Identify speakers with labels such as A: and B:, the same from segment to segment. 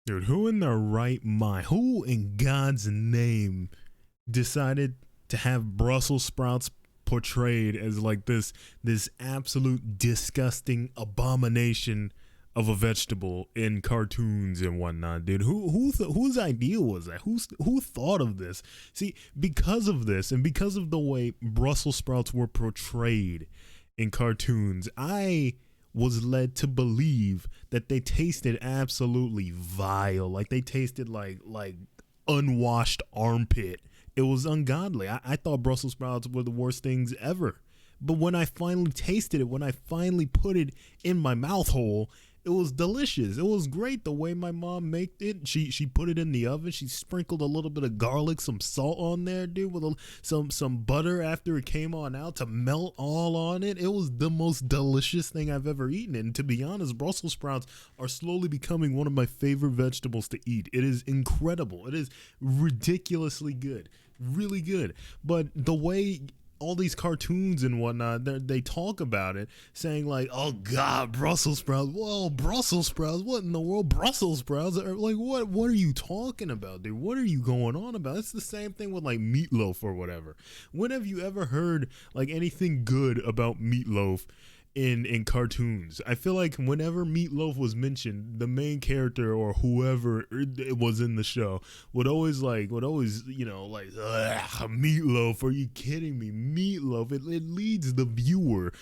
A: Dude, who in their right mind, who in God's name decided to have Brussels sprouts portrayed as like this absolute disgusting abomination of a vegetable in cartoons and whatnot, dude? Whose idea was that? Who thought of this? See, because of this and because of the way Brussels sprouts were portrayed in cartoons, I was led to believe that they tasted absolutely vile. Like they tasted like unwashed armpit. It was ungodly. I thought Brussels sprouts were the worst things ever. But when I finally tasted it, when I finally put it in my mouth hole, it was delicious. It was great the way my mom made it. She put it in the oven. She sprinkled a little bit of garlic, some salt on there, dude, with some butter after it came on out to melt all on it. It was the most delicious thing I've ever eaten. And to be honest, Brussels sprouts are slowly becoming one of my favorite vegetables to eat. It is incredible. It is ridiculously good. Really good. But the way all these cartoons and whatnot, they talk about it, saying like, "Oh God, Brussels sprouts! Whoa, Brussels sprouts! What in the world, Brussels sprouts?" Like, what are you talking about, dude? What are you going on about? It's the same thing with like Meatloaf or whatever. When have you ever heard like anything good about Meatloaf in cartoons? I feel like whenever Meatloaf was mentioned, the main character or whoever it was in the show would always Meatloaf, are you kidding me? Meatloaf, it leads the viewer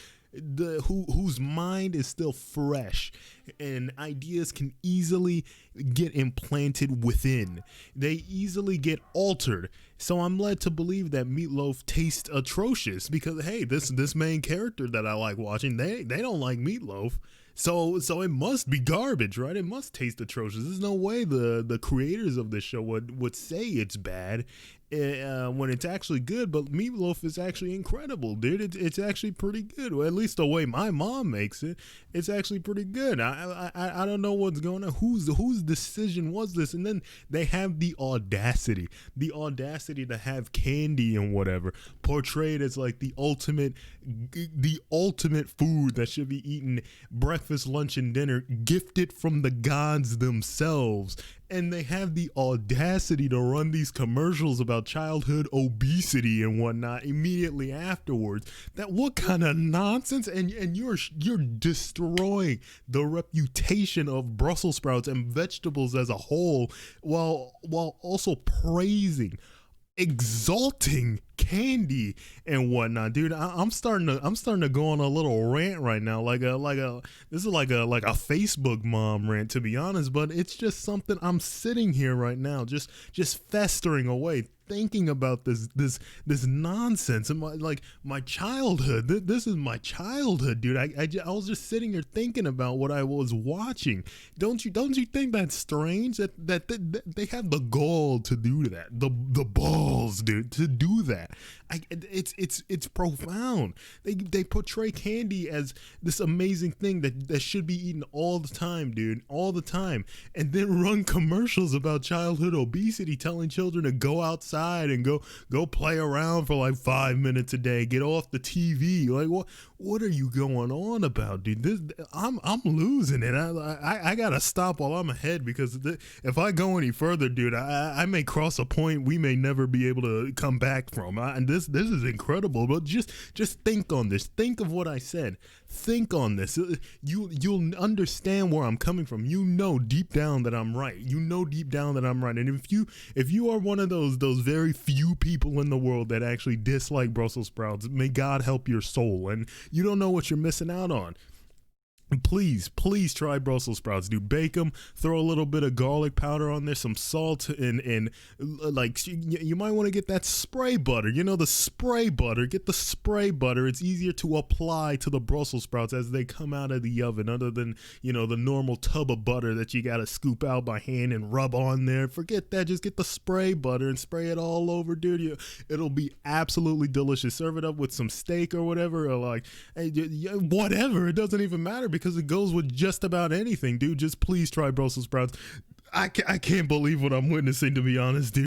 A: whose mind is still fresh and ideas can easily get implanted within. They easily get altered. So I'm led to believe that Meatloaf tastes atrocious because hey, this main character that I like watching, they don't like Meatloaf. So it must be garbage, right? It must taste atrocious. There's no way the creators of this show would say it's bad when it's actually good. But Meatloaf is actually incredible, dude. It's actually pretty good. Well, at least the way my mom makes it, it's actually pretty good. I don't know what's going on. Whose decision was this? And then they have the audacity to have candy and whatever portrayed as like the ultimate food that should be eaten breakfast, lunch, and dinner, gifted from the gods themselves. And they have the audacity to run these commercials about childhood obesity and whatnot immediately afterwards. That what kind of nonsense? And you're destroying the reputation of Brussels sprouts and vegetables as a whole, while also praising, exalting candy and whatnot, dude. I'm starting to go on a little rant right now, this is like a Facebook mom rant, to be honest. But it's just something I'm sitting here right now, just festering away, thinking about this nonsense and my childhood. This is my childhood, dude. I was just sitting here thinking about what I was watching. Don't you think that's strange that they have the gall to do that, the balls, dude, to do that? It's profound. They portray candy as this amazing thing that should be eaten all the time, dude, all the time, and then run commercials about childhood obesity, telling children to go outside and go play around for like 5 minutes a day, get off the TV. Like what are you going on about, dude? I'm losing it. I gotta stop while I'm ahead, because if I go any further, dude, I may cross a point we may never be able to come back from. And this is incredible. But just think on this. Think of what I said. Think on this. You'll understand where I'm coming from. You know deep down that I'm right. And if you are one of those very few people in the world that actually dislike Brussels sprouts, may God help your soul. And you don't know what you're missing out on. Please try Brussels sprouts, dude. Bake them, throw a little bit of garlic powder on there, some salt, and like you might want to get that spray butter. You know, the spray butter. Get the spray butter. It's easier to apply to the Brussels sprouts as they come out of the oven, other than, you know, the normal tub of butter that you gotta scoop out by hand and rub on there. Forget that. Just get the spray butter and spray it all over, dude. It'll be absolutely delicious. Serve it up with some steak or whatever, or like whatever. It doesn't even matter, because it goes with just about anything, dude. Just please try Brussels sprouts. I can't believe what I'm witnessing, to be honest, dude.